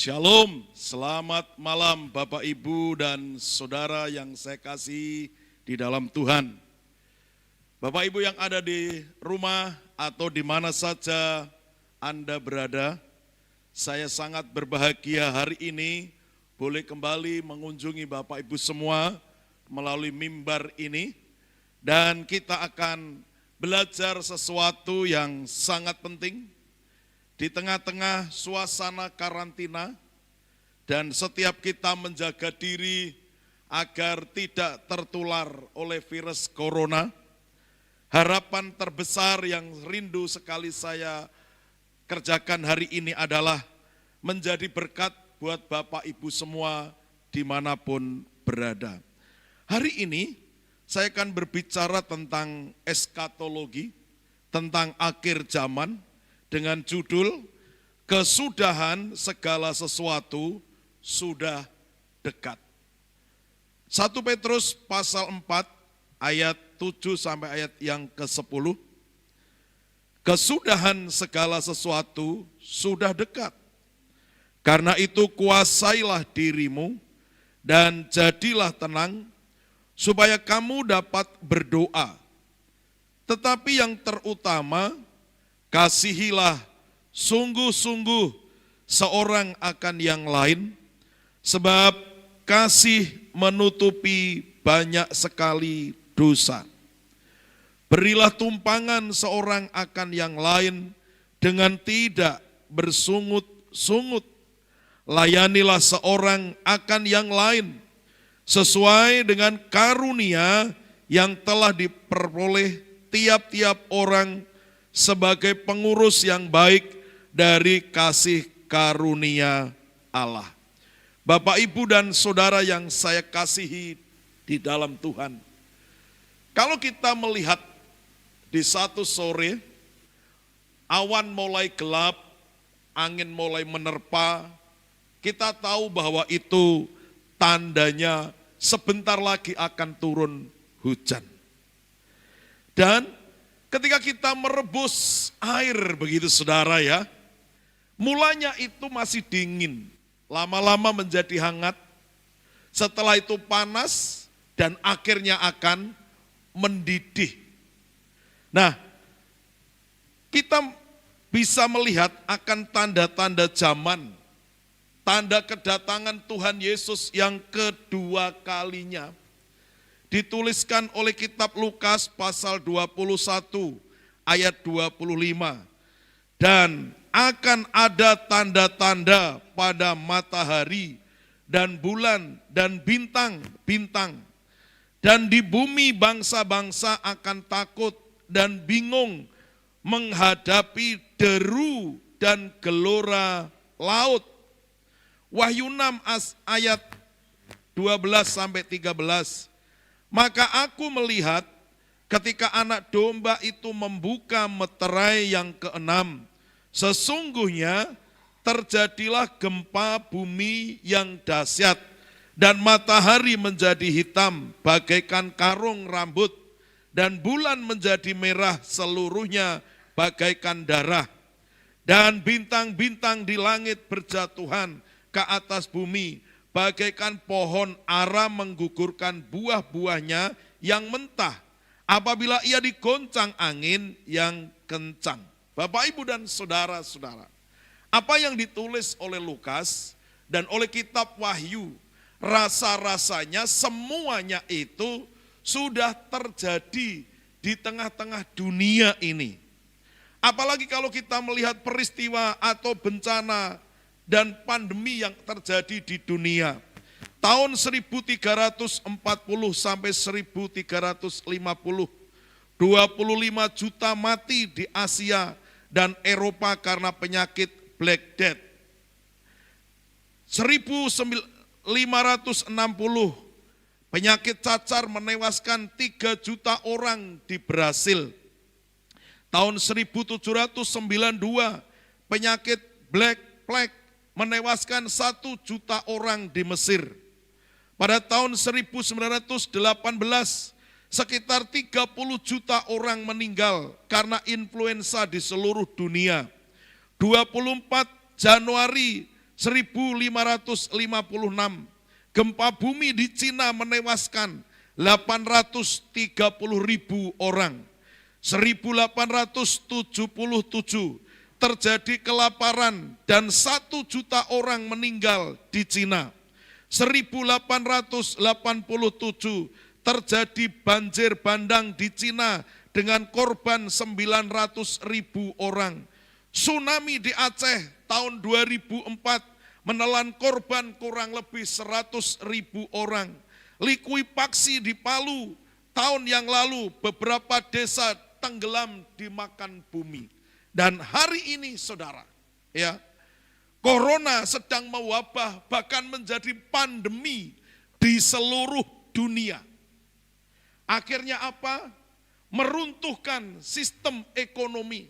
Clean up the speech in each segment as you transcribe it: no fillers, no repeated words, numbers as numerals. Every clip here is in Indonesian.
Shalom, selamat malam Bapak Ibu dan Saudara yang saya kasih di dalam Tuhan. Bapak Ibu yang ada di rumah atau di mana saja Anda berada, saya sangat berbahagia hari ini boleh kembali mengunjungi Bapak Ibu semua melalui mimbar ini. Dan kita akan belajar sesuatu yang sangat penting di tengah-tengah suasana karantina, dan setiap kita menjaga diri agar tidak tertular oleh virus corona. Harapan terbesar yang rindu sekali saya kerjakan hari ini adalah menjadi berkat buat Bapak Ibu semua dimanapun berada. Hari ini saya akan berbicara tentang eskatologi, tentang akhir zaman, dengan judul kesudahan segala sesuatu sudah dekat. 1 Petrus pasal 4 ayat 7 sampai ayat yang ke-10. Kesudahan segala sesuatu sudah dekat. Karena itu kuasailah dirimu dan jadilah tenang supaya kamu dapat berdoa. Tetapi yang terutama, kasihilah sungguh-sungguh seorang akan yang lain, sebab kasih menutupi banyak sekali dosa. Berilah tumpangan seorang akan yang lain dengan tidak bersungut-sungut. Layanilah seorang akan yang lain sesuai dengan karunia yang telah diperoleh tiap-tiap orang sebagai pengurus yang baik dari kasih karunia Allah. Bapak, Ibu, dan Saudara yang saya kasihi di dalam Tuhan. Kalau kita melihat di satu sore, awan mulai gelap, angin mulai menerpa, kita tahu bahwa itu tandanya sebentar lagi akan turun hujan. Dan ketika kita merebus air begitu saudara ya, mulanya itu masih dingin, lama-lama menjadi hangat, setelah itu panas dan akhirnya akan mendidih. Nah, kita bisa melihat akan tanda-tanda zaman, tanda kedatangan Tuhan Yesus yang kedua kalinya. Dituliskan oleh kitab Lukas pasal 21 ayat 25. Dan akan ada tanda-tanda pada matahari dan bulan dan bintang-bintang. Dan di bumi bangsa-bangsa akan takut dan bingung menghadapi deru dan gelora laut. Wahyu 6 ayat 12 sampai 13. Maka aku melihat ketika anak domba itu membuka meterai yang keenam, sesungguhnya terjadilah gempa bumi yang dahsyat dan matahari menjadi hitam bagaikan karung rambut dan bulan menjadi merah seluruhnya bagaikan darah. Dan bintang-bintang di langit berjatuhan ke atas bumi, bagaikan pohon ara menggugurkan buah-buahnya yang mentah apabila ia digoncang angin yang kencang. Bapak, Ibu, dan saudara-saudara, apa yang ditulis oleh Lukas dan oleh kitab Wahyu, rasa-rasanya semuanya itu sudah terjadi di tengah-tengah dunia ini. Apalagi kalau kita melihat peristiwa atau bencana dan pandemi yang terjadi di dunia. Tahun 1340 sampai 1350, 25 juta mati di Asia dan Eropa karena penyakit Black Death. 1560 penyakit cacar menewaskan 3 juta orang di Brasil. Tahun 1792 penyakit Black Plague menewaskan 1 juta orang di Mesir. Pada tahun 1918, sekitar 30 juta orang meninggal karena influenza di seluruh dunia. 24 Januari 1556. Gempa bumi di Cina menewaskan 830.000 orang. 1877 terjadi kelaparan dan 1 juta orang meninggal di Cina. 1887 terjadi banjir bandang di Cina dengan korban 900.000 orang. Tsunami di Aceh tahun 2004 menelan korban kurang lebih 100.000 orang. Likuifaksi di Palu tahun yang lalu beberapa desa tenggelam dimakan bumi. Dan hari ini saudara, ya, corona sedang mewabah bahkan menjadi pandemi di seluruh dunia. Akhirnya apa? Meruntuhkan sistem ekonomi.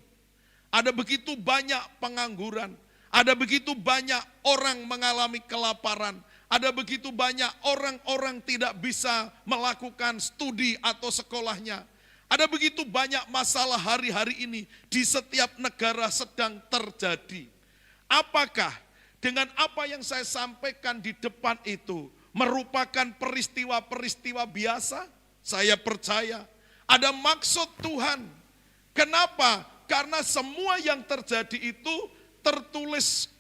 Ada begitu banyak pengangguran, ada begitu banyak orang mengalami kelaparan, ada begitu banyak orang-orang tidak bisa melakukan studi atau sekolahnya. Ada begitu banyak masalah hari-hari ini di setiap negara sedang terjadi. Apakah dengan apa yang saya sampaikan di depan itu merupakan peristiwa-peristiwa biasa? Saya percaya ada maksud Tuhan. Kenapa? Karena semua yang terjadi itu tertulis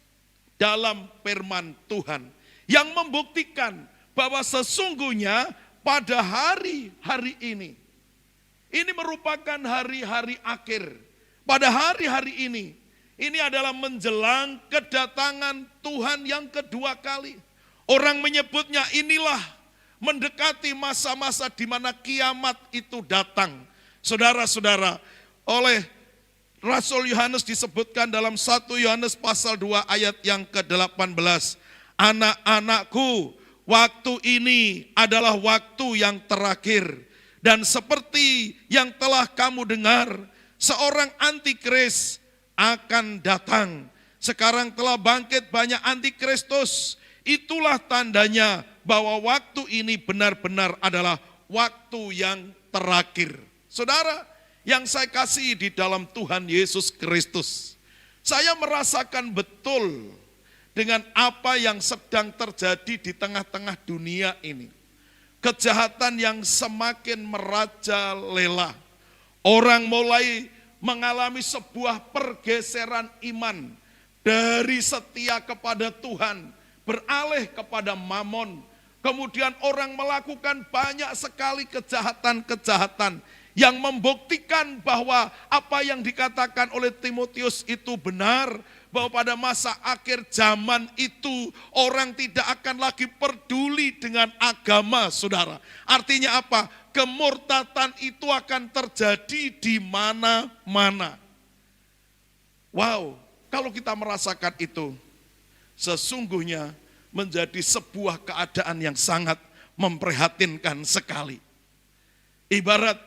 dalam firman Tuhan yang membuktikan bahwa sesungguhnya pada hari-hari ini merupakan hari-hari akhir. Pada hari-hari ini adalah menjelang kedatangan Tuhan yang kedua kali. Orang menyebutnya inilah mendekati masa-masa di mana kiamat itu datang. Saudara-saudara, oleh Rasul Yohanes disebutkan dalam 1 Yohanes pasal 2 ayat yang ke-18. Anak-anakku, waktu ini adalah waktu yang terakhir. Dan seperti yang telah kamu dengar, seorang antikris akan datang. Sekarang telah bangkit banyak antikristus. Itulah tandanya bahwa waktu ini benar-benar adalah waktu yang terakhir. Saudara, yang saya kasih di dalam Tuhan Yesus Kristus, saya merasakan betul dengan apa yang sedang terjadi di tengah-tengah dunia ini. Kejahatan yang semakin merajalela. Orang mulai mengalami sebuah pergeseran iman dari setia kepada Tuhan beralih kepada mamon. Kemudian orang melakukan banyak sekali kejahatan-kejahatan yang membuktikan bahwa apa yang dikatakan oleh Timotius itu benar, bahwa pada masa akhir zaman itu orang tidak akan lagi peduli dengan agama, saudara. Artinya apa? Kemurtatan itu akan terjadi di mana-mana. Wow, kalau kita merasakan itu, sesungguhnya menjadi sebuah keadaan yang sangat memprihatinkan sekali. Ibarat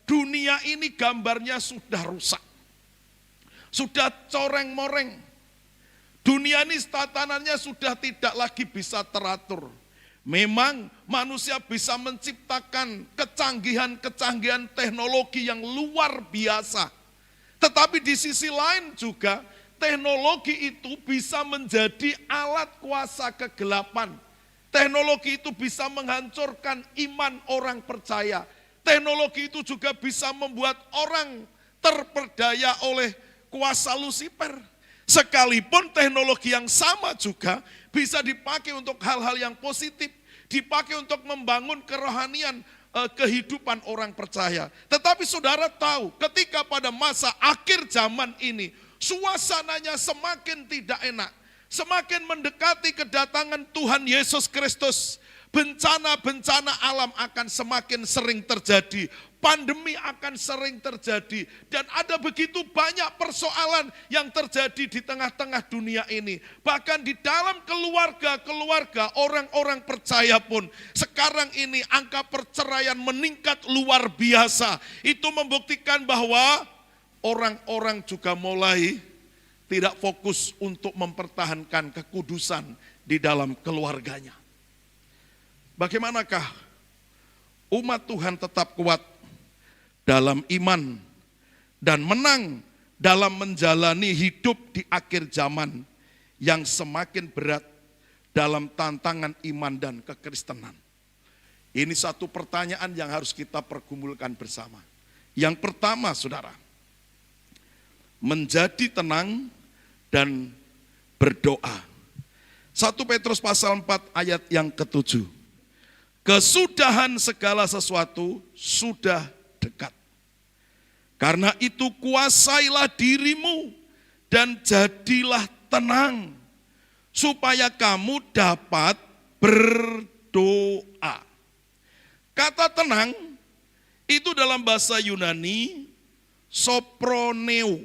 dunia ini gambarnya sudah rusak, sudah coreng-moreng. Dunia ini tatanannya sudah tidak lagi bisa teratur. Memang manusia bisa menciptakan kecanggihan-kecanggihan teknologi yang luar biasa. Tetapi di sisi lain juga teknologi itu bisa menjadi alat kuasa kegelapan. Teknologi itu bisa menghancurkan iman orang percaya. Teknologi itu juga bisa membuat orang terperdaya oleh kuasa Lucifer. Sekalipun teknologi yang sama juga bisa dipakai untuk hal-hal yang positif, dipakai untuk membangun kerohanian kehidupan orang percaya. Tetapi saudara tahu, ketika pada masa akhir zaman ini, suasananya semakin tidak enak, semakin mendekati kedatangan Tuhan Yesus Kristus. Bencana-bencana alam akan semakin sering terjadi, pandemi akan sering terjadi, dan ada begitu banyak persoalan yang terjadi di tengah-tengah dunia ini. Bahkan di dalam keluarga-keluarga orang-orang percaya pun sekarang ini angka perceraian meningkat luar biasa. Itu membuktikan bahwa orang-orang juga mulai tidak fokus untuk mempertahankan kekudusan di dalam keluarganya. Bagaimanakah umat Tuhan tetap kuat dalam iman dan menang dalam menjalani hidup di akhir zaman yang semakin berat dalam tantangan iman dan kekristenan? Ini satu pertanyaan yang harus kita pergumulkan bersama. Yang pertama, saudara, menjadi tenang dan berdoa. 1 Petrus pasal 4 ayat yang ke-7. Kesudahan segala sesuatu sudah dekat. Karena itu kuasailah dirimu dan jadilah tenang, supaya kamu dapat berdoa. Kata tenang itu dalam bahasa Yunani soproneo.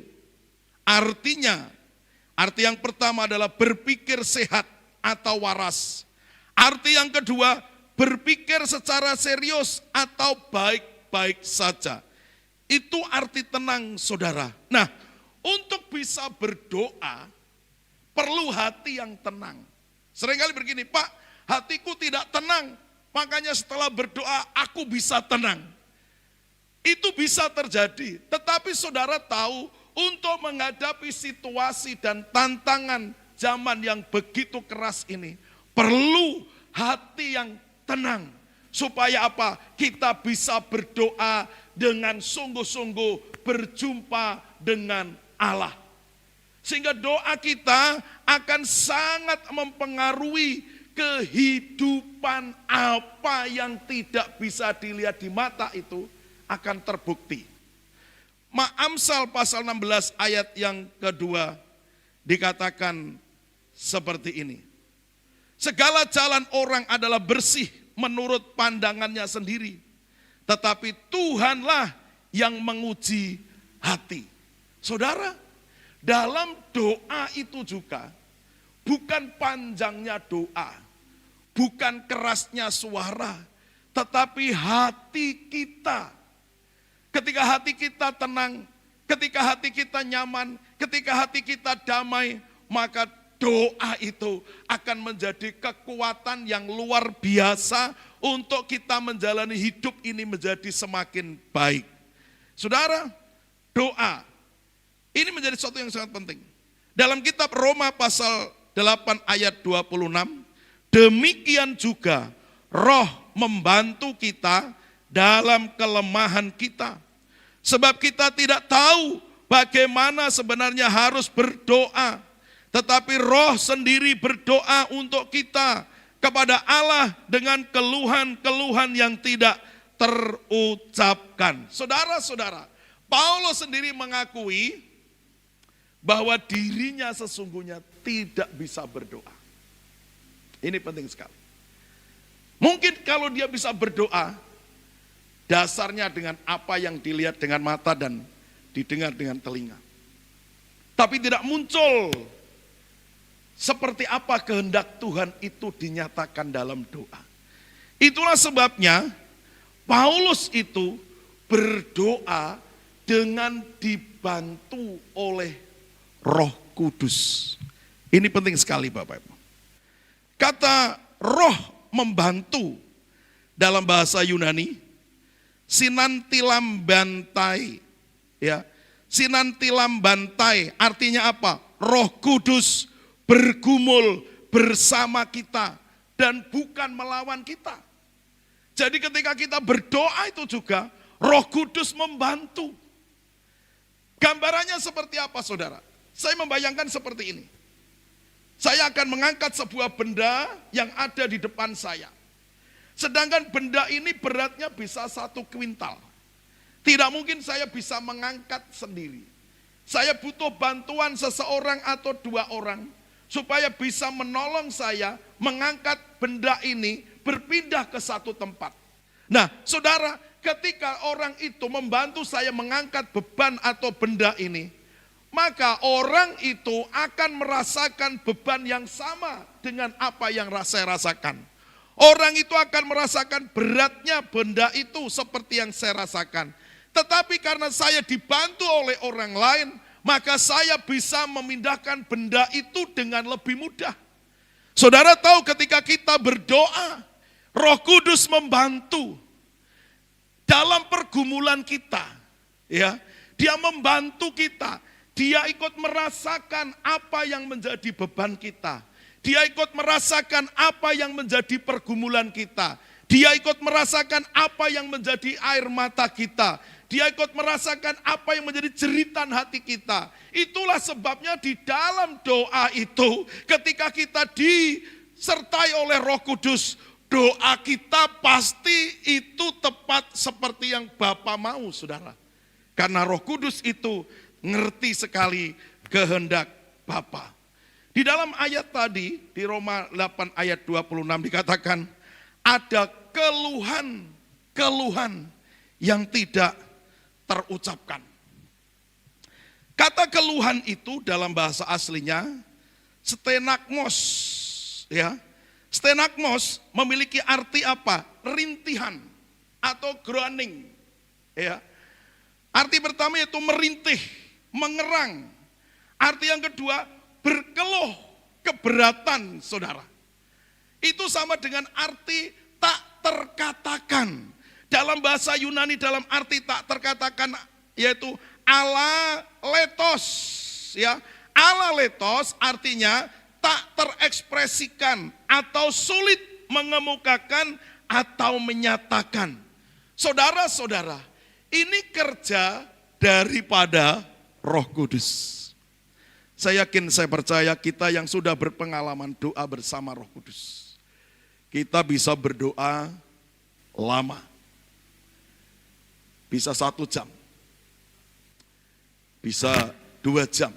Arti yang pertama adalah berpikir sehat atau waras. Arti yang kedua, berpikir secara serius atau baik-baik saja. Itu arti tenang, saudara. Nah, untuk bisa berdoa, perlu hati yang tenang. Seringkali begini, Pak, hatiku tidak tenang, makanya setelah berdoa aku bisa tenang. Itu bisa terjadi, tetapi saudara tahu, untuk menghadapi situasi dan tantangan zaman yang begitu keras ini, perlu hati yang tenang. Supaya apa? Kita bisa berdoa dengan sungguh-sungguh berjumpa dengan Allah. Sehingga doa kita akan sangat mempengaruhi kehidupan. Apa yang tidak bisa dilihat di mata itu akan terbukti. Amsal pasal 16 ayat yang kedua dikatakan seperti ini. Segala jalan orang adalah bersih menurut pandangannya sendiri, tetapi Tuhanlah yang menguji hati. Saudara, dalam doa itu juga bukan panjangnya doa, bukan kerasnya suara, tetapi hati kita. Ketika hati kita tenang, ketika hati kita nyaman, ketika hati kita damai, maka doa itu akan menjadi kekuatan yang luar biasa untuk kita menjalani hidup ini menjadi semakin baik. Saudara, doa ini menjadi sesuatu yang sangat penting. Dalam kitab Roma pasal 8 ayat 26, demikian juga Roh membantu kita dalam kelemahan kita. Sebab kita tidak tahu bagaimana sebenarnya harus berdoa, tetapi Roh sendiri berdoa untuk kita kepada Allah dengan keluhan-keluhan yang tidak terucapkan. Saudara-saudara, Paulus sendiri mengakui bahwa dirinya sesungguhnya tidak bisa berdoa. Ini penting sekali. Mungkin kalau dia bisa berdoa, dasarnya dengan apa yang dilihat dengan mata dan didengar dengan telinga. Tapi tidak muncul seperti apa kehendak Tuhan itu dinyatakan dalam doa. Itulah sebabnya Paulus itu berdoa dengan dibantu oleh Roh Kudus. Ini penting sekali Bapak Ibu. Kata roh membantu dalam bahasa Yunani sinantilambantai, ya, sinantilambantai artinya apa? Roh Kudus bergumul bersama kita dan bukan melawan kita. Jadi ketika kita berdoa itu juga Roh Kudus membantu. Gambarannya seperti apa saudara? Saya membayangkan seperti ini. Saya akan mengangkat sebuah benda yang ada di depan saya. Sedangkan benda ini beratnya bisa 1 kuintal. Tidak mungkin saya bisa mengangkat sendiri. Saya butuh bantuan seseorang atau 2 orang supaya bisa menolong saya mengangkat benda ini berpindah ke satu tempat. Nah, saudara, ketika orang itu membantu saya mengangkat beban atau benda ini, maka orang itu akan merasakan beban yang sama dengan apa yang saya rasakan. Orang itu akan merasakan beratnya benda itu seperti yang saya rasakan. Tetapi karena saya dibantu oleh orang lain, maka saya bisa memindahkan benda itu dengan lebih mudah. Saudara tahu ketika kita berdoa, Roh Kudus membantu dalam pergumulan kita. Ya, Dia membantu kita. Dia ikut merasakan apa yang menjadi beban kita. Dia ikut merasakan apa yang menjadi pergumulan kita. Dia ikut merasakan apa yang menjadi air mata kita. Dia ikut merasakan apa yang menjadi jeritan hati kita. Itulah sebabnya di dalam doa itu, ketika kita disertai oleh Roh Kudus, doa kita pasti itu tepat seperti yang Bapa mau, saudara. Karena Roh Kudus itu ngerti sekali kehendak Bapa. Di dalam ayat tadi, di Roma 8 ayat 26 dikatakan, ada keluhan yang tidak terucapkan. Kata keluhan itu dalam bahasa aslinya stenagmos, ya. Stenagmos memiliki arti apa? Rintihan atau groaning, ya. Arti pertama yaitu merintih, mengerang. Arti yang kedua, berkeluh, keberatan, saudara. Itu sama dengan arti tak terkatakan. Dalam bahasa Yunani dalam arti tak terkatakan yaitu alaletos, ya. Alaletos artinya tak terekspresikan atau sulit mengemukakan atau menyatakan. Saudara-saudara, ini kerja daripada Roh Kudus. Saya yakin, saya percaya kita yang sudah berpengalaman doa bersama Roh Kudus, kita bisa berdoa lama. Bisa 1 jam. Bisa 2 jam.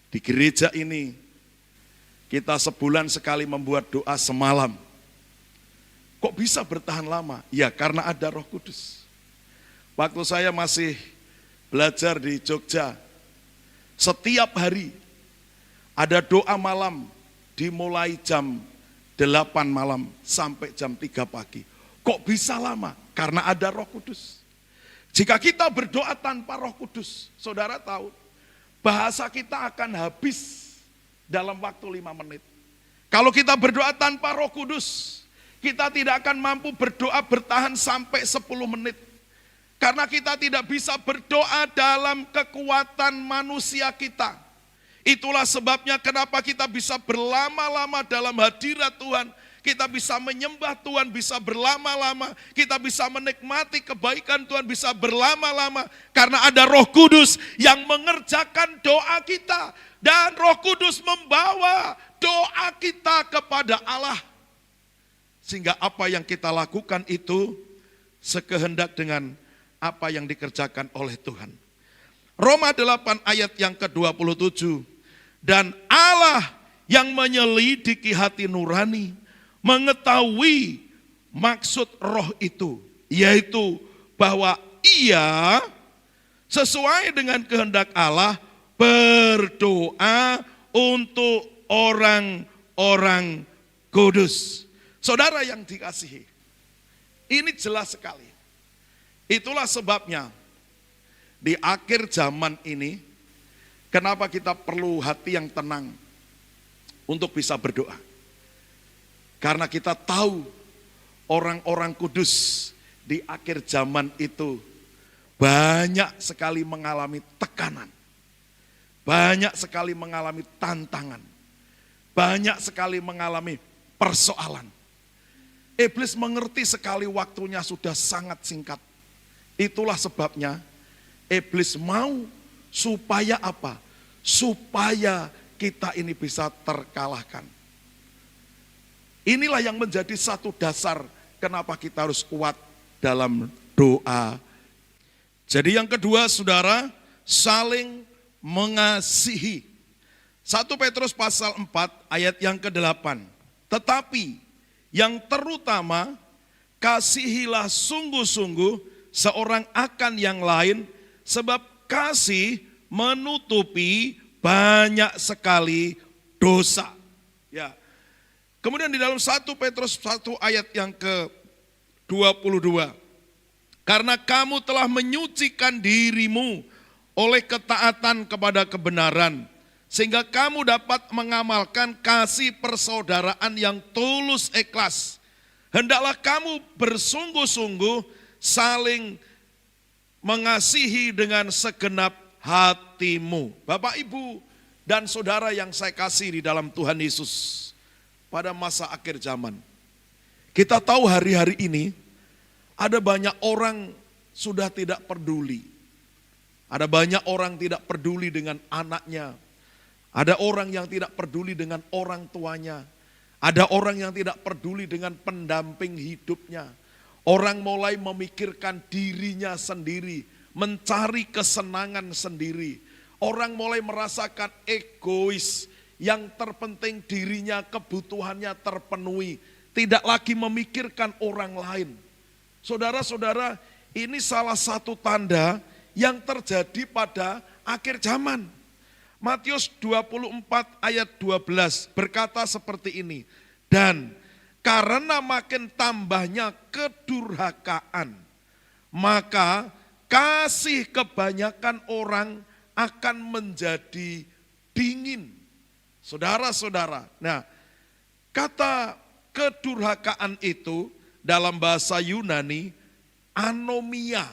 Di gereja ini, kita sebulan sekali membuat doa semalam. Kok bisa bertahan lama? Ya, karena ada Roh Kudus. Waktu saya masih belajar di Jogja, setiap hari ada doa malam dimulai jam 8 malam sampai jam 3 pagi. Kok bisa lama? Karena ada Roh Kudus. Jika kita berdoa tanpa Roh Kudus, saudara tahu, bahasa kita akan habis dalam waktu 5 menit. Kalau kita berdoa tanpa Roh Kudus, kita tidak akan mampu berdoa bertahan sampai 10 menit. Karena kita tidak bisa berdoa dalam kekuatan manusia kita. Itulah sebabnya kenapa kita bisa berlama-lama dalam hadirat Tuhan. Kita bisa menyembah Tuhan, bisa berlama-lama. Kita bisa menikmati kebaikan Tuhan, bisa berlama-lama. Karena ada Roh Kudus yang mengerjakan doa kita. Dan Roh Kudus membawa doa kita kepada Allah. Sehingga apa yang kita lakukan itu sekehendak dengan apa yang dikerjakan oleh Tuhan. Roma 8 ayat yang ke-27. Dan Allah yang menyelidiki hati nurani mengetahui maksud roh itu, yaitu bahwa ia sesuai dengan kehendak Allah berdoa untuk orang-orang kudus. Saudara yang dikasihi, ini jelas sekali. Itulah sebabnya di akhir zaman ini, kenapa kita perlu hati yang tenang untuk bisa berdoa. Karena kita tahu orang-orang kudus di akhir zaman itu banyak sekali mengalami tekanan. Banyak sekali mengalami tantangan. Banyak sekali mengalami persoalan. Iblis mengerti sekali waktunya sudah sangat singkat. Itulah sebabnya iblis mau supaya apa? Supaya kita ini bisa terkalahkan. Inilah yang menjadi satu dasar kenapa kita harus kuat dalam doa. Jadi yang kedua, saudara, saling mengasihi. 1 Petrus pasal 4 ayat yang ke-8. Tetapi yang terutama kasihilah sungguh-sungguh seorang akan yang lain, sebab kasih menutupi banyak sekali dosa. Ya. Kemudian di dalam 1 Petrus 1 ayat yang ke-22. Karena kamu telah menyucikan dirimu oleh ketaatan kepada kebenaran, sehingga kamu dapat mengamalkan kasih persaudaraan yang tulus ikhlas. Hendaklah kamu bersungguh-sungguh saling mengasihi dengan segenap hati. hatimu. Bapak, Ibu, dan saudara yang saya kasih di dalam Tuhan Yesus, pada masa akhir zaman, kita tahu hari-hari ini ada banyak orang sudah tidak peduli. Ada banyak orang tidak peduli dengan anaknya. Ada orang yang tidak peduli dengan orang tuanya. Ada orang yang tidak peduli dengan pendamping hidupnya. Orang mulai memikirkan dirinya sendiri, mencari kesenangan sendiri. Orang mulai merasakan egois, yang terpenting dirinya, kebutuhannya terpenuhi. Tidak lagi memikirkan orang lain. Saudara-saudara, ini salah satu tanda yang terjadi pada akhir zaman. Matius 24 ayat 12 berkata seperti ini. Dan karena makin tambahnya kedurhakaan, maka kasih kebanyakan orang akan menjadi dingin. Saudara-saudara, nah kata kedurhakaan itu dalam bahasa Yunani anomia.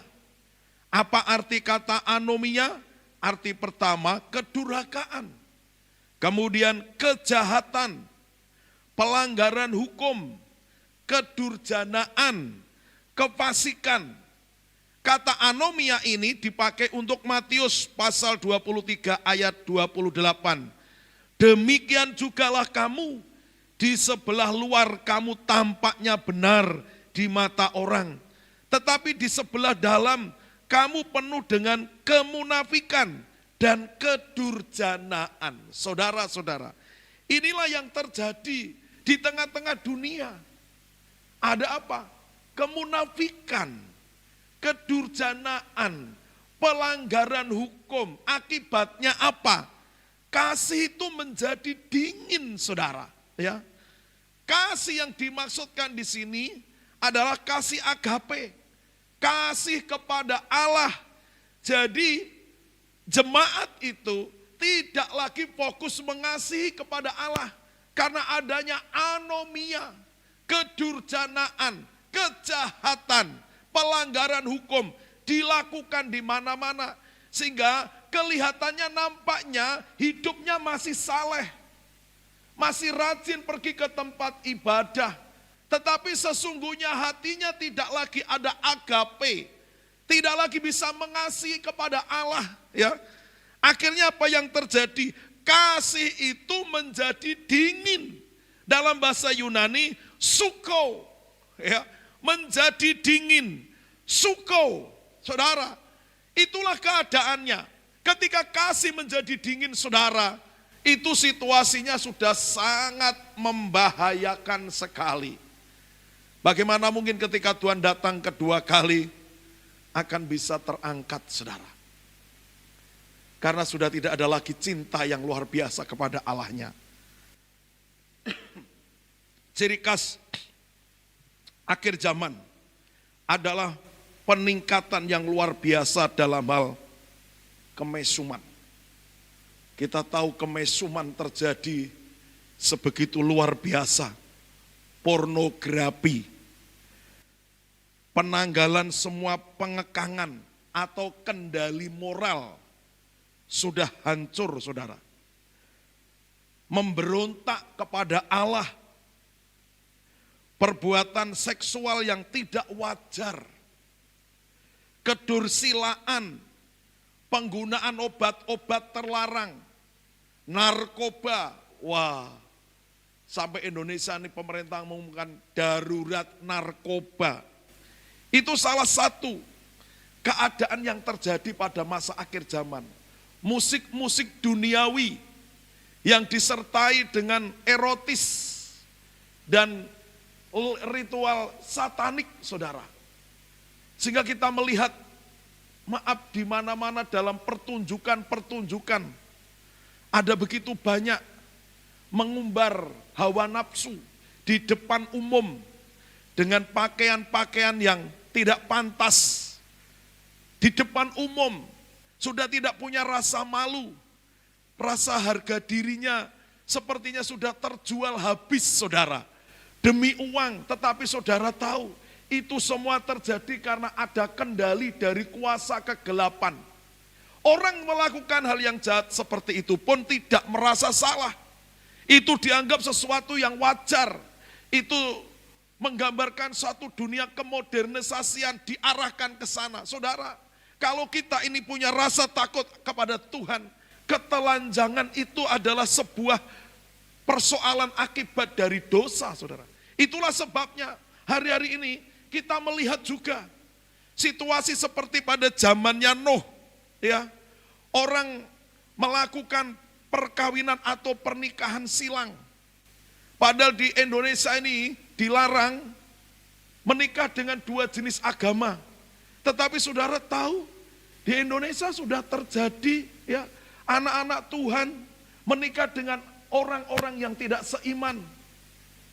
Apa arti kata anomia? Arti pertama kedurhakaan. Kemudian kejahatan, pelanggaran hukum, kedurjanaan, kefasikan. Kata anomia ini dipakai untuk Matius pasal 23 ayat 28. Demikian jugalah kamu, di sebelah luar kamu tampaknya benar di mata orang, tetapi di sebelah dalam kamu penuh dengan kemunafikan dan kedurjanaan. Saudara-saudara, inilah yang terjadi di tengah-tengah dunia. Ada apa? Kemunafikan, kedurjanaan, pelanggaran hukum. Akibatnya apa? Kasih itu menjadi dingin, saudara. Ya, kasih yang dimaksudkan di sini adalah kasih agape, kasih kepada Allah. Jadi jemaat itu tidak lagi fokus mengasihi kepada Allah karena adanya anomia, kedurjanaan, kejahatan, pelanggaran hukum dilakukan di mana-mana, sehingga kelihatannya nampaknya hidupnya masih saleh, masih rajin pergi ke tempat ibadah, tetapi sesungguhnya hatinya tidak lagi ada agape, tidak lagi bisa mengasihi kepada Allah. Ya, akhirnya apa yang terjadi? Kasih itu menjadi dingin. Dalam bahasa Yunani, suko, ya, menjadi dingin, suko. Saudara, itulah keadaannya. Ketika kasih menjadi dingin, saudara, itu situasinya sudah sangat membahayakan sekali. Bagaimana mungkin ketika Tuhan datang kedua kali akan bisa terangkat, saudara? Karena sudah tidak ada lagi cinta yang luar biasa kepada Allahnya. Ciri khas akhir zaman adalah peningkatan yang luar biasa dalam hal kemesuman. Kita tahu kemesuman terjadi sebegitu luar biasa. Pornografi, penanggalan semua pengekangan atau kendali moral sudah hancur, saudara. Memberontak kepada Allah, perbuatan seksual yang tidak wajar, kedursilaan, penggunaan obat-obat terlarang, narkoba. Wah, sampai Indonesia ini pemerintah mengumumkan darurat narkoba. Itu salah satu keadaan yang terjadi pada masa akhir zaman. Musik-musik duniawi yang disertai dengan erotis dan ritual satanik, saudara. Sehingga kita melihat, maaf, di mana-mana dalam pertunjukan-pertunjukan ada begitu banyak mengumbar hawa nafsu di depan umum dengan pakaian-pakaian yang tidak pantas. Di depan umum sudah tidak punya rasa malu, rasa harga dirinya sepertinya sudah terjual habis, saudara, demi uang. Tetapi saudara tahu, itu semua terjadi karena ada kendali dari kuasa kegelapan. Orang melakukan hal yang jahat seperti itu pun tidak merasa salah. Itu dianggap sesuatu yang wajar. Itu menggambarkan suatu dunia kemodernisasian diarahkan ke sana. Saudara, kalau kita ini punya rasa takut kepada Tuhan, ketelanjangan itu adalah sebuah persoalan akibat dari dosa, saudara. Itulah sebabnya hari-hari ini kita melihat juga situasi seperti pada zamannya Nuh, ya. Orang melakukan perkawinan atau pernikahan silang. Padahal di Indonesia ini dilarang menikah dengan dua jenis agama. Tetapi saudara tahu, di Indonesia sudah terjadi ya anak-anak Tuhan menikah dengan orang-orang yang tidak seiman.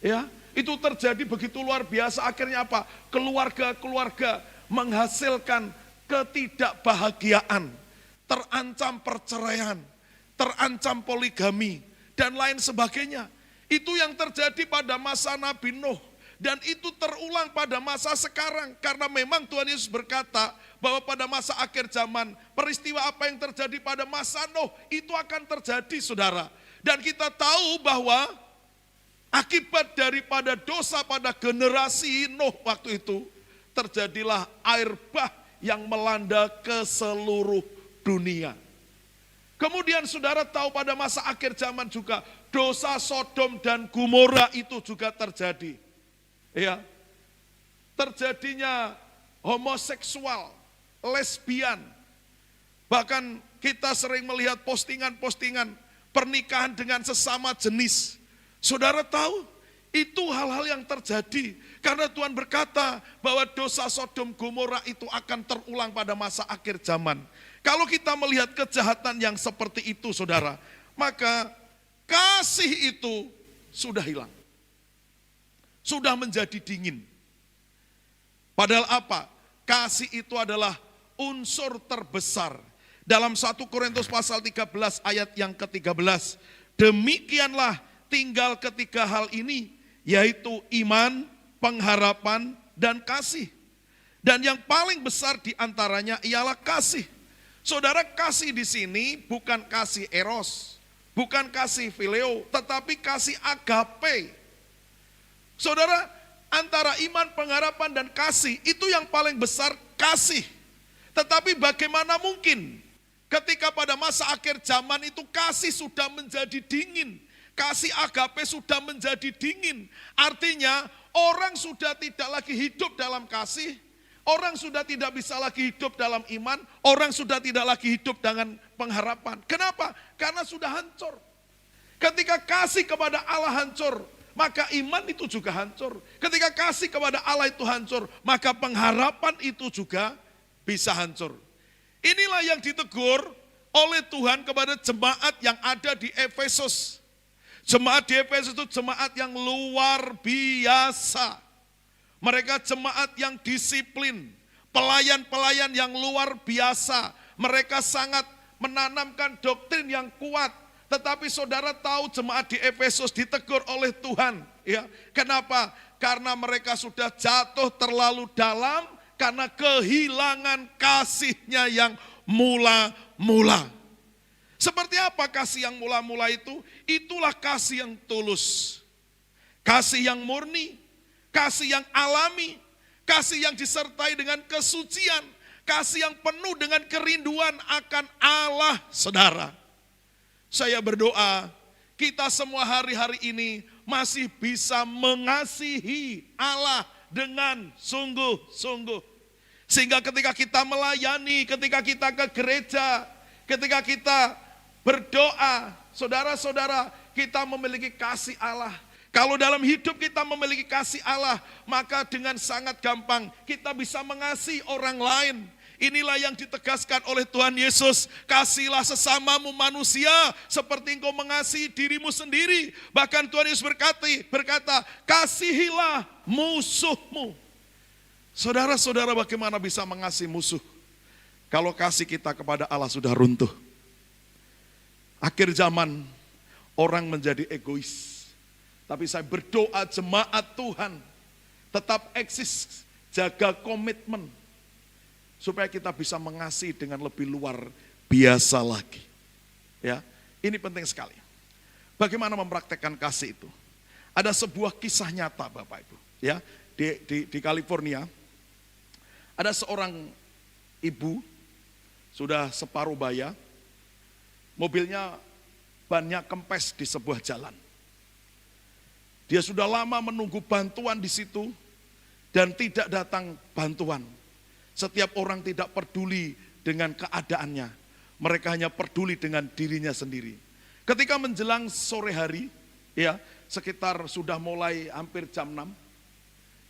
Ya, itu terjadi begitu luar biasa. Akhirnya apa? Keluarga-keluarga menghasilkan ketidakbahagiaan, terancam perceraian, terancam poligami, dan lain sebagainya. Itu yang terjadi pada masa Nabi Nuh. Dan itu terulang pada masa sekarang. Karena memang Tuhan Yesus berkata bahwa pada masa akhir zaman, peristiwa apa yang terjadi pada masa Nuh, itu akan terjadi, saudara. Dan kita tahu bahwa akibat daripada dosa pada generasi Nuh waktu itu, terjadilah air bah yang melanda ke seluruh dunia. Kemudian saudara tahu pada masa akhir zaman juga dosa Sodom dan Gomora itu juga terjadi. Ya. Terjadinya homoseksual, lesbian. Bahkan kita sering melihat postingan-postingan pernikahan dengan sesama jenis. Saudara tahu itu hal-hal yang terjadi karena Tuhan berkata bahwa dosa Sodom Gomora itu akan terulang pada masa akhir zaman. Kalau kita melihat kejahatan yang seperti itu, saudara, maka kasih itu sudah hilang. Sudah menjadi dingin. Padahal apa? Kasih itu adalah unsur terbesar. Dalam 1 Korintus pasal 13 ayat yang ke-13. Demikianlah tinggal ketiga hal ini, yaitu iman, pengharapan, dan kasih. Dan yang paling besar di antaranya ialah kasih. Saudara, kasih di sini bukan kasih eros, bukan kasih phileo, tetapi kasih agape. Saudara, antara iman, pengharapan, dan kasih, itu yang paling besar kasih. Tetapi bagaimana mungkin ketika pada masa akhir zaman itu kasih sudah menjadi dingin. Kasih agape sudah menjadi dingin. Artinya orang sudah tidak lagi hidup dalam kasih. Orang sudah tidak bisa lagi hidup dalam iman. Orang sudah tidak lagi hidup dengan pengharapan. Kenapa? Karena sudah hancur. Ketika kasih kepada Allah hancur, maka iman itu juga hancur. Ketika kasih kepada Allah itu hancur, maka pengharapan itu juga bisa hancur. Inilah yang ditegur oleh Tuhan kepada jemaat yang ada di Efesus. Jemaat di Efesus itu jemaat yang luar biasa. Mereka jemaat yang disiplin, pelayan-pelayan yang luar biasa. Mereka sangat menanamkan doktrin yang kuat. Tetapi saudara tahu jemaat di Efesus ditegur oleh Tuhan. Ya, kenapa? Karena mereka sudah jatuh terlalu dalam karena kehilangan kasihnya yang mula-mula. Seperti apa kasih yang mula-mula itu? Itulah kasih yang tulus. Kasih yang murni, kasih yang alami, kasih yang disertai dengan kesucian, kasih yang penuh dengan kerinduan akan Allah, saudara. Saya berdoa, kita semua hari-hari ini masih bisa mengasihi Allah dengan sungguh-sungguh. Sehingga ketika kita melayani, ketika kita ke gereja, ketika kita berdoa, saudara-saudara, kita memiliki kasih Allah. Kalau dalam hidup kita memiliki kasih Allah, maka dengan sangat gampang kita bisa mengasihi orang lain. Inilah yang ditegaskan oleh Tuhan Yesus. Kasihilah sesamamu manusia seperti engkau mengasihi dirimu sendiri. Bahkan Tuhan Yesus berkata, kasihilah musuhmu. Saudara-saudara, bagaimana bisa mengasihi musuh kalau kasih kita kepada Allah sudah runtuh? Akhir zaman orang menjadi egois. Tapi saya berdoa jemaat Tuhan tetap eksis, jaga komitmen supaya kita bisa mengasihi dengan lebih luar biasa lagi. Ya, ini penting sekali. Bagaimana mempraktekkan kasih itu? Ada sebuah kisah nyata Bapak Ibu. Ya, di California ada seorang ibu sudah separuh baya, mobilnya bannya kempes di sebuah jalan. Dia sudah lama menunggu bantuan di situ dan tidak datang bantuan. Setiap orang tidak peduli dengan keadaannya. Mereka hanya peduli dengan dirinya sendiri. Ketika menjelang sore hari, ya, sekitar sudah mulai hampir jam 6,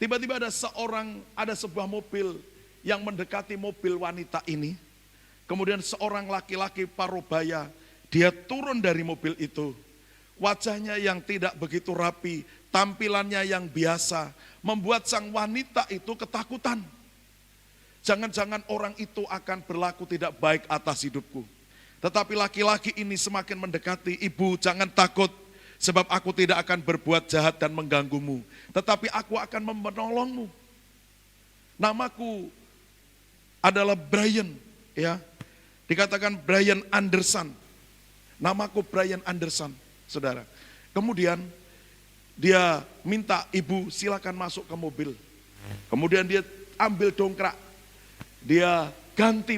tiba-tiba ada sebuah mobil yang mendekati mobil wanita ini. Kemudian seorang laki-laki parubaya, dia turun dari mobil itu. Wajahnya yang tidak begitu rapi, tampilannya yang biasa, membuat sang wanita itu ketakutan. Jangan-jangan orang itu akan berlaku tidak baik atas hidupku. Tetapi laki-laki ini semakin mendekati, ibu jangan takut, sebab aku tidak akan berbuat jahat dan mengganggumu. Tetapi aku akan menolongmu. Namaku adalah Brian, ya. Dikatakan Brian Anderson. Namaku Brian Anderson, saudara. Kemudian dia minta ibu silakan masuk ke mobil. Kemudian dia ambil dongkrak. Dia ganti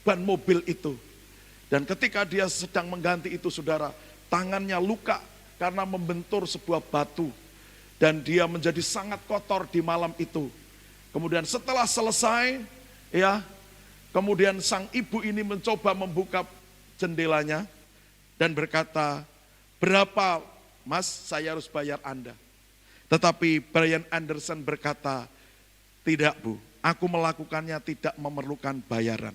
ban mobil itu. Dan ketika dia sedang mengganti itu, saudara, tangannya luka karena membentur sebuah batu. Dan dia menjadi sangat kotor di malam itu. Kemudian setelah selesai, ya, kemudian sang ibu ini mencoba membuka jendelanya dan berkata, berapa mas saya harus bayar Anda? Tetapi Brian Anderson berkata, tidak bu, aku melakukannya tidak memerlukan bayaran.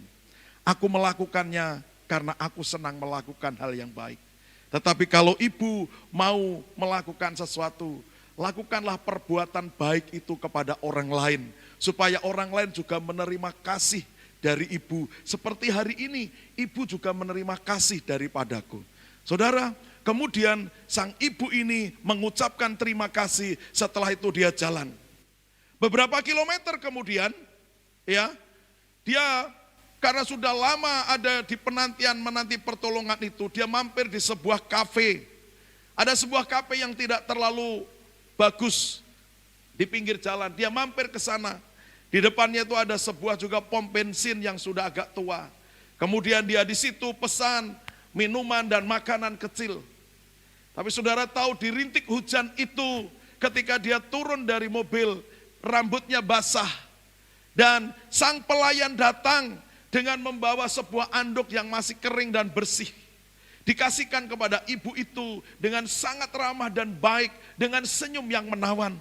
Aku melakukannya karena aku senang melakukan hal yang baik. Tetapi kalau ibu mau melakukan sesuatu, lakukanlah perbuatan baik itu kepada orang lain. Supaya orang lain juga menerima kasih dari ibu. Seperti hari ini, ibu juga menerima kasih daripadaku. Saudara, kemudian sang ibu ini mengucapkan terima kasih, setelah itu dia jalan. Beberapa kilometer kemudian, ya, dia karena sudah lama ada di penantian menanti pertolongan itu, dia mampir di sebuah kafe. Ada sebuah kafe yang tidak terlalu bagus di pinggir jalan. Dia mampir ke sana. Di depannya itu ada sebuah juga pom bensin yang sudah agak tua. Kemudian dia di situ pesan minuman dan makanan kecil. Tapi saudara tahu di rintik hujan itu, ketika dia turun dari mobil, rambutnya basah. Dan sang pelayan datang dengan membawa sebuah anduk yang masih kering dan bersih. Dikasihkan kepada ibu itu dengan sangat ramah dan baik, dengan senyum yang menawan.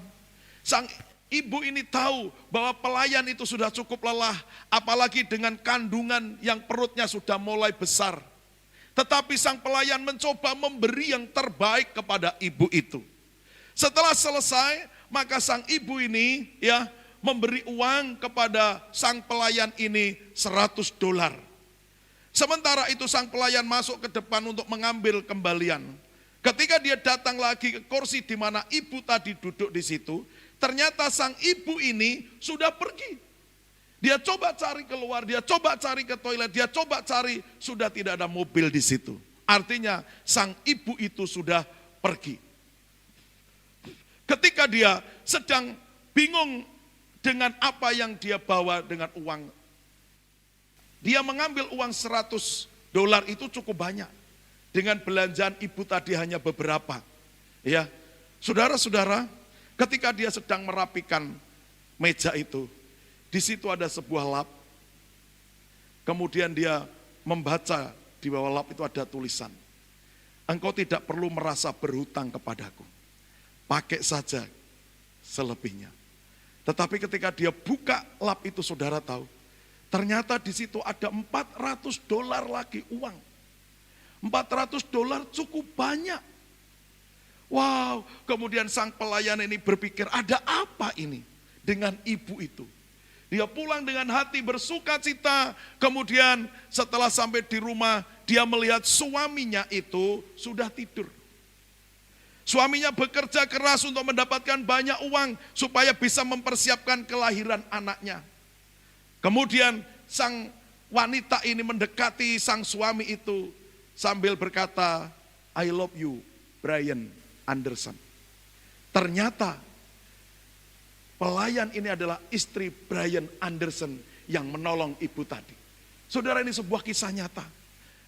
Sang ibu ini tahu bahwa pelayan itu sudah cukup lelah, apalagi dengan kandungan yang perutnya sudah mulai besar. Tetapi sang pelayan mencoba memberi yang terbaik kepada ibu itu. Setelah selesai, maka sang ibu ini ya memberi uang kepada sang pelayan ini $100. Sementara itu sang pelayan masuk ke depan untuk mengambil kembalian. Ketika dia datang lagi ke kursi di mana ibu tadi duduk di situ, ternyata sang ibu ini sudah pergi. Dia coba cari keluar, dia coba cari ke toilet, dia coba cari, sudah tidak ada mobil di situ. Artinya sang ibu itu sudah pergi. Ketika dia sedang bingung dengan apa yang dia bawa dengan uang, dia mengambil uang $100 itu cukup banyak. Dengan belanjaan ibu tadi hanya beberapa. Ya, saudara-saudara, ketika dia sedang merapikan meja itu, di situ ada sebuah lap. Kemudian dia membaca di bawah lap itu ada tulisan, engkau tidak perlu merasa berhutang kepadaku, pakai saja selebihnya. Tetapi ketika dia buka lap itu, saudara tahu, ternyata di situ ada $400 lagi uang. $400 cukup banyak. Wow, kemudian sang pelayan ini berpikir, ada apa ini dengan ibu itu? Dia pulang dengan hati bersuka cita. Kemudian setelah sampai di rumah, dia melihat suaminya itu sudah tidur. Suaminya bekerja keras untuk mendapatkan banyak uang supaya bisa mempersiapkan kelahiran anaknya. Kemudian sang wanita ini mendekati sang suami itu sambil berkata, I love you, Brian Anderson. Ternyata pelayan ini adalah istri Brian Anderson yang menolong ibu tadi. Saudara, ini sebuah kisah nyata.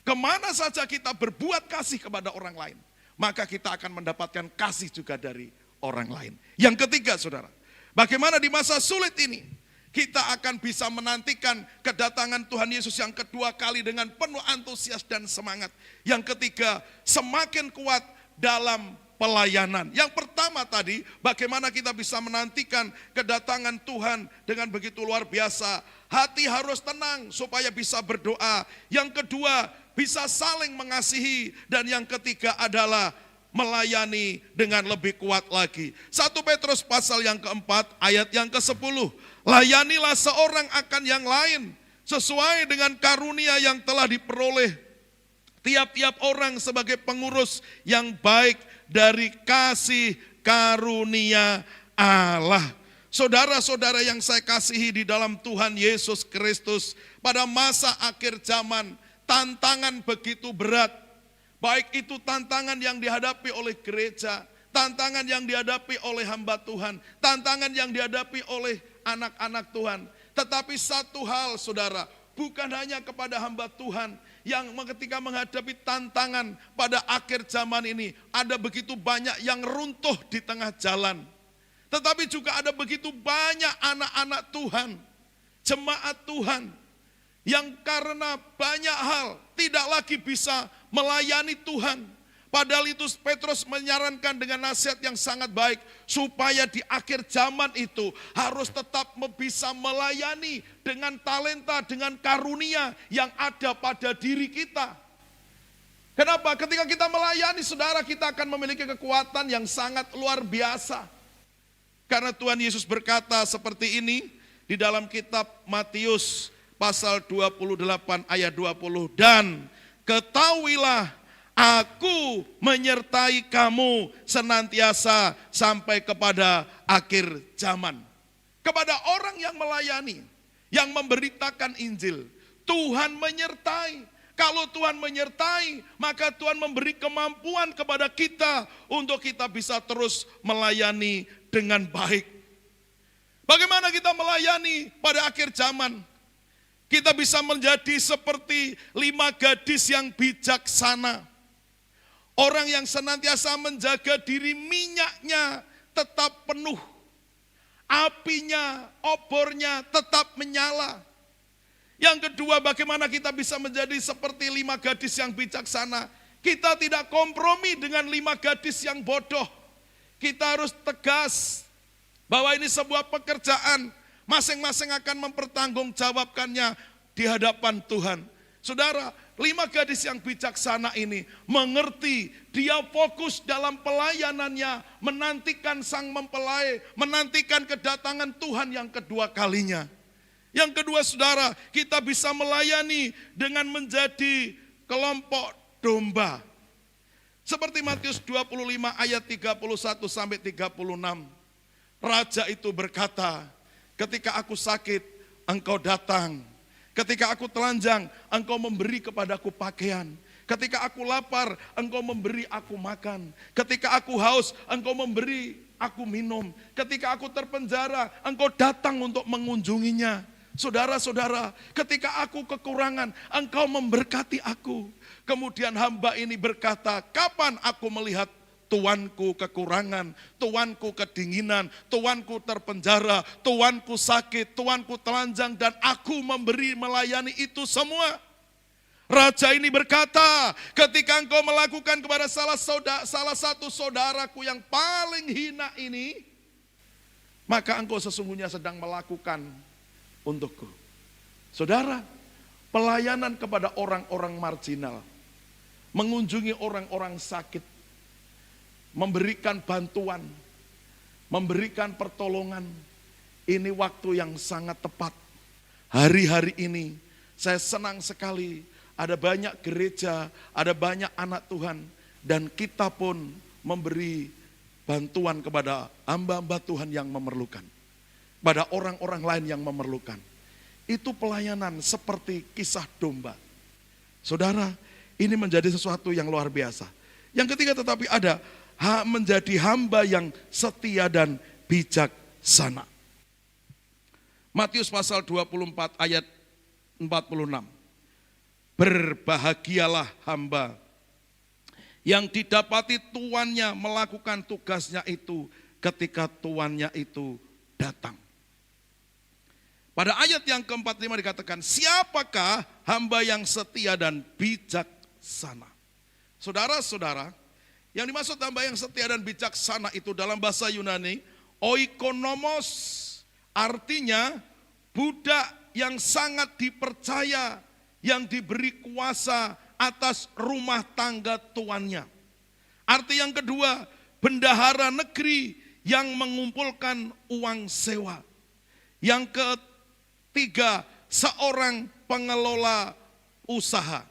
Kemana saja kita berbuat kasih kepada orang lain, maka kita akan mendapatkan kasih juga dari orang lain. Yang ketiga, saudara, bagaimana di masa sulit ini kita akan bisa menantikan kedatangan Tuhan Yesus yang kedua kali dengan penuh antusias dan semangat. Yang ketiga, semakin kuat dalam pelayanan. Yang pertama tadi, bagaimana kita bisa menantikan kedatangan Tuhan dengan begitu luar biasa. Hati harus tenang supaya bisa berdoa. Yang kedua, bisa saling mengasihi. Dan yang ketiga adalah melayani dengan lebih kuat lagi. 1 Petrus pasal yang keempat, ayat yang ke-10. Layanilah seorang akan yang lain, sesuai dengan karunia yang telah diperoleh tiap-tiap orang sebagai pengurus yang baik dari kasih karunia Allah. Saudara-saudara yang saya kasihi di dalam Tuhan Yesus Kristus, pada masa akhir zaman, tantangan begitu berat. Baik itu tantangan yang dihadapi oleh gereja, tantangan yang dihadapi oleh hamba Tuhan, tantangan yang dihadapi oleh anak-anak Tuhan. Tetapi satu hal, saudara, bukan hanya kepada hamba Tuhan yang ketika menghadapi tantangan pada akhir zaman ini, ada begitu banyak yang runtuh di tengah jalan. Tetapi juga ada begitu banyak anak-anak Tuhan, jemaat Tuhan, yang karena banyak hal tidak lagi bisa melayani Tuhan. Padahal itu Petrus menyarankan dengan nasihat yang sangat baik, supaya di akhir zaman itu harus tetap bisa melayani dengan talenta, dengan karunia yang ada pada diri kita. Kenapa? Ketika kita melayani, saudara, kita akan memiliki kekuatan yang sangat luar biasa. Karena Tuhan Yesus berkata seperti ini di dalam kitab Matius pasal 28 ayat 20. Dan ketahuilah, Aku menyertai kamu senantiasa sampai kepada akhir zaman. Kepada orang yang melayani, yang memberitakan Injil, Tuhan menyertai. Kalau Tuhan menyertai, maka Tuhan memberi kemampuan kepada kita untuk kita bisa terus melayani dengan baik. Bagaimana kita melayani pada akhir zaman? Kita bisa menjadi seperti 5 gadis yang bijaksana. Orang yang senantiasa menjaga diri, minyaknya tetap penuh. Apinya, obornya tetap menyala. Yang kedua, bagaimana kita bisa menjadi seperti 5 gadis yang bijaksana? Kita tidak kompromi dengan 5 gadis yang bodoh. Kita harus tegas bahwa ini sebuah pekerjaan. Masing-masing akan mempertanggungjawabkannya di hadapan Tuhan. Saudara, 5 gadis yang bijaksana ini mengerti, dia fokus dalam pelayanannya, menantikan sang mempelai, menantikan kedatangan Tuhan yang kedua kalinya. Yang kedua, saudara, kita bisa melayani dengan menjadi kelompok domba. Seperti Matius 25 ayat 31 sampai 36. Raja itu berkata, ketika aku sakit, engkau datang. Ketika aku telanjang, engkau memberi kepadaku pakaian. Ketika aku lapar, engkau memberi aku makan. Ketika aku haus, engkau memberi aku minum. Ketika aku terpenjara, engkau datang untuk mengunjunginya. Saudara-saudara, ketika aku kekurangan, engkau memberkati aku. Kemudian hamba ini berkata, kapan aku melihat tuanku kekurangan, tuanku kedinginan, tuanku terpenjara, tuanku sakit, tuanku telanjang, dan aku memberi melayani itu semua. Raja ini berkata, ketika engkau melakukan kepada salah satu saudaraku yang paling hina ini, maka engkau sesungguhnya sedang melakukan untukku. Saudara, pelayanan kepada orang-orang marginal, mengunjungi orang-orang sakit, memberikan bantuan, memberikan pertolongan, ini waktu yang sangat tepat. Hari-hari ini saya senang sekali ada banyak gereja, ada banyak anak Tuhan, dan kita pun memberi bantuan kepada hamba-hamba Tuhan yang memerlukan, pada orang-orang lain yang memerlukan. itu pelayanan seperti kisah domba. Saudara, ini menjadi sesuatu yang luar biasa. Yang ketiga, tetapi ada menjadi hamba yang setia dan bijaksana. Matius pasal 24 ayat 46. Berbahagialah hamba yang didapati tuannya melakukan tugasnya itu ketika tuannya itu datang. Pada ayat yang ke-45 dikatakan, siapakah hamba yang setia dan bijaksana? Saudara-saudara, yang dimaksud hamba yang setia dan bijaksana itu dalam bahasa Yunani, oikonomos, artinya budak yang sangat dipercaya, yang diberi kuasa atas rumah tangga tuannya. Arti yang kedua, bendahara negeri yang mengumpulkan uang sewa. Yang ketiga, seorang pengelola usaha.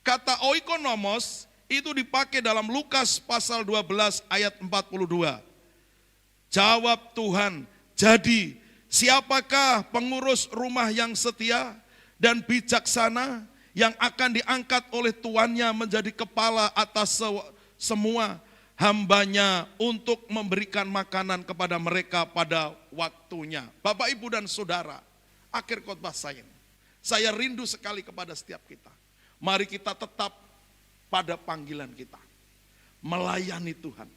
Kata oikonomos itu dipakai dalam Lukas pasal 12 ayat 42. Jawab Tuhan, jadi siapakah pengurus rumah yang setia dan bijaksana yang akan diangkat oleh tuannya menjadi kepala atas semua hambanya untuk memberikan makanan kepada mereka pada waktunya. Bapak, Ibu, dan Saudara, akhir khotbah saya rindu sekali kepada setiap kita. Mari kita tetap pada panggilan kita, melayani Tuhan.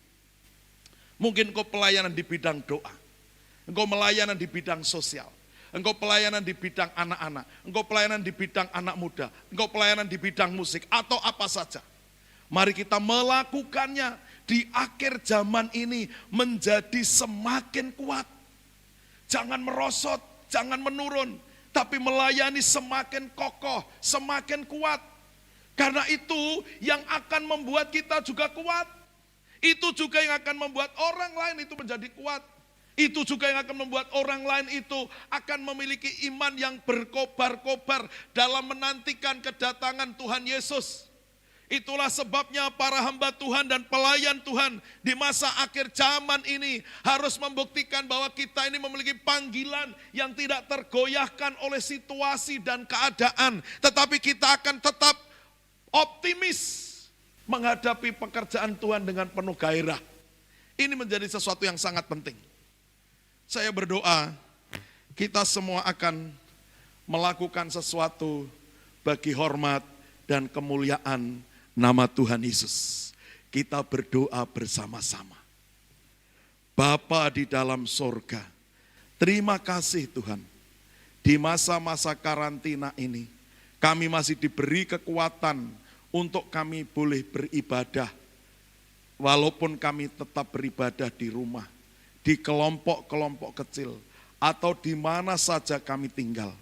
Mungkin engkau pelayanan di bidang doa, engkau pelayanan di bidang sosial, engkau pelayanan di bidang anak-anak, engkau pelayanan di bidang anak muda, engkau pelayanan di bidang musik, atau apa saja. Mari kita melakukannya di akhir zaman ini menjadi semakin kuat. Jangan merosot, jangan menurun, tapi melayani semakin kokoh, semakin kuat. Karena itu yang akan membuat kita juga kuat. Itu juga yang akan membuat orang lain itu menjadi kuat. Itu juga yang akan membuat orang lain itu akan memiliki iman yang berkobar-kobar dalam menantikan kedatangan Tuhan Yesus. Itulah sebabnya para hamba Tuhan dan pelayan Tuhan di masa akhir zaman ini harus membuktikan bahwa kita ini memiliki panggilan yang tidak tergoyahkan oleh situasi dan keadaan. Tetapi kita akan tetap optimis menghadapi pekerjaan Tuhan dengan penuh gairah. Ini menjadi sesuatu yang sangat penting. Saya berdoa kita semua akan melakukan sesuatu bagi hormat dan kemuliaan nama Tuhan Yesus. Kita berdoa bersama-sama. Bapa di dalam sorga, terima kasih Tuhan. Di masa-masa karantina ini, kami masih diberi kekuatan untuk kami boleh beribadah. Walaupun kami tetap beribadah di rumah, di kelompok-kelompok kecil, atau di mana saja kami tinggal.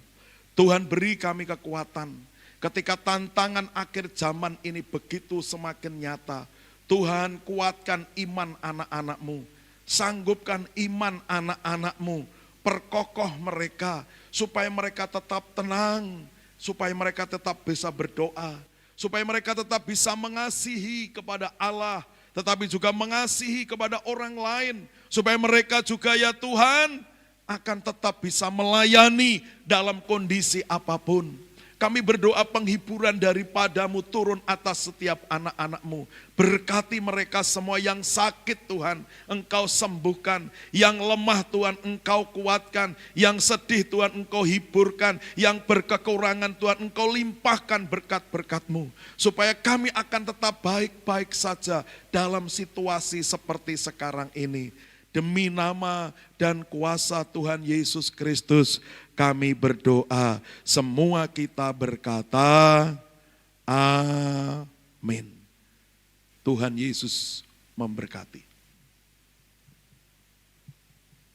Tuhan beri kami kekuatan. Ketika tantangan akhir zaman ini begitu semakin nyata, Tuhan kuatkan iman anak-anak-Mu, sanggupkan iman anak-anak-Mu, perkokoh mereka, supaya mereka tetap tenang, supaya mereka tetap bisa berdoa, supaya mereka tetap bisa mengasihi kepada Allah, tetapi juga mengasihi kepada orang lain, supaya mereka juga ya Tuhan akan tetap bisa melayani dalam kondisi apapun. Kami berdoa penghiburan daripada-Mu turun atas setiap anak-anak-Mu. Berkati mereka semua yang sakit Tuhan, Engkau sembuhkan. Yang lemah Tuhan, Engkau kuatkan. Yang sedih Tuhan, Engkau hiburkan. Yang berkekurangan Tuhan, Engkau limpahkan berkat-berkat-Mu. Supaya kami akan tetap baik-baik saja dalam situasi seperti sekarang ini. Demi nama dan kuasa Tuhan Yesus Kristus, kami berdoa, semua kita berkata, amin. Tuhan Yesus memberkati.